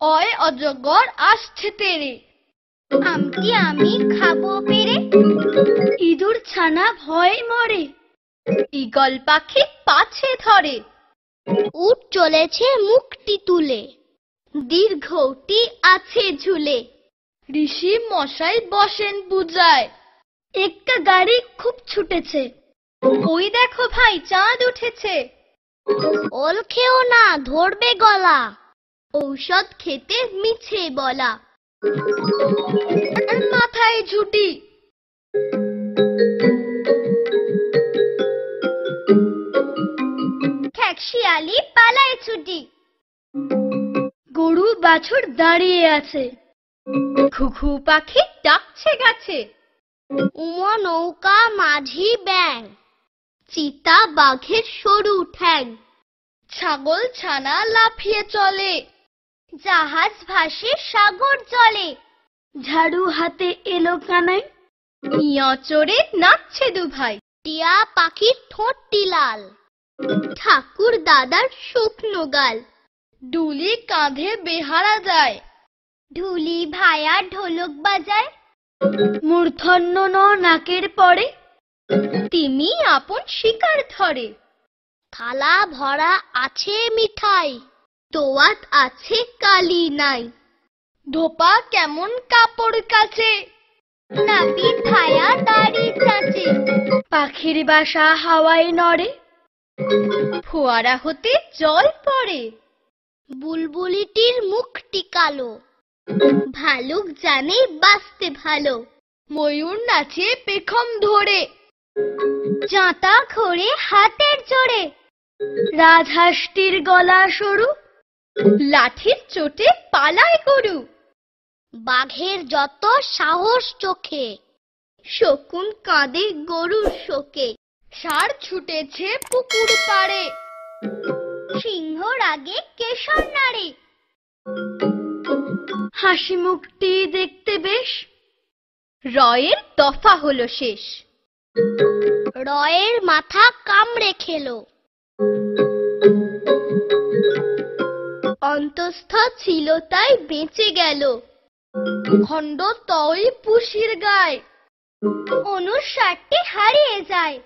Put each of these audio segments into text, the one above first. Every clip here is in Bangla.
অয় অজগর আসছে তেরে, আমটি আমি খাবো পেরে। ইঁদুর ছানা ভয়ে মরে, ঈগল পাখি পাছে ধরে। উট চলেছে মুখটি তুলে, দীর্ঘটি আছে ঝুলে। ঋষি মশাই বসেন পূজায়, একটা গাড়ি খুব ছুটেছে। ওই দেখো ভাই চাঁদ উঠেছে। ওল খেও না ধরবে গলা, ঔষধ খেতে মিছে বলা। মাথায় ঝুটি, খ্যাকশিয়ালি পালায় ছুটি। গরু বাছুর দাঁড়িয়ে আছে, ঘুঘু পাখি ডাকছে গাছে। উমা নৌকা মাঝি ব্যাং, চিতা বাঘের সরু ঠ্যাং। ছাগল ছানা লাফিয়ে চলে, জাহাজ ভাসে সাগর জলে। ঝাড়ু হাতে এলো কানাই, নিয়া চড়ে নাচছে দুভাই। টিয়া পাখির ঠোঁটটি লাল, ঠাকুর দাদার শুকনো গাল। ডুলি কাঁধে বেহারা যায়, ঢুলি ভায়া ঢোলক বাজায়। মূর্ধন্য নাকের পরে, তিমি আপন শিকার ধরে। থালা ভরা আছে মিঠাই, দোয়াত আছে কালি নাই। ধোপা কেমন কাপড় কাচে, নাপিত ভায়া দাড়ি চাচে। পাখির বাসা হাওয়ায় নড়ে, ফোয়ারা হতে জল পড়ে। বুলবুলিটির মুখটি কালো, ভালুক জানে বাঁচতে ভালো। ময়ূর নাচে পেখম ধরে, জাঁতা খড়ে হাতের জোরে। রাজহাঁসটির গলা সরু, লাঠির চোটে পালায় গরু। বাঘের যত সাহস চোখে, শকুন কাঁদে গরুর শোকে। ষাঁড় ছুটেছে পুকুর পাড়ে, সিংহর আগে কেশর নাড়ে। হাসি মুখটি দেখতে বেশ, রয়ের দফা হলো শেষ। রয়ের মাথা কামড়ে খেলো, অন্তঃস্থ ছিল তাই বেঁচে গেল। খণ্ড তই পুষির গায়, অনুসারটি হারিয়ে যায়।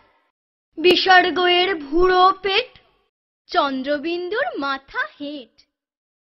বিসর্গ এর ভুড়ো পেট, চন্দ্রবিন্দুর মাথা হেঁট।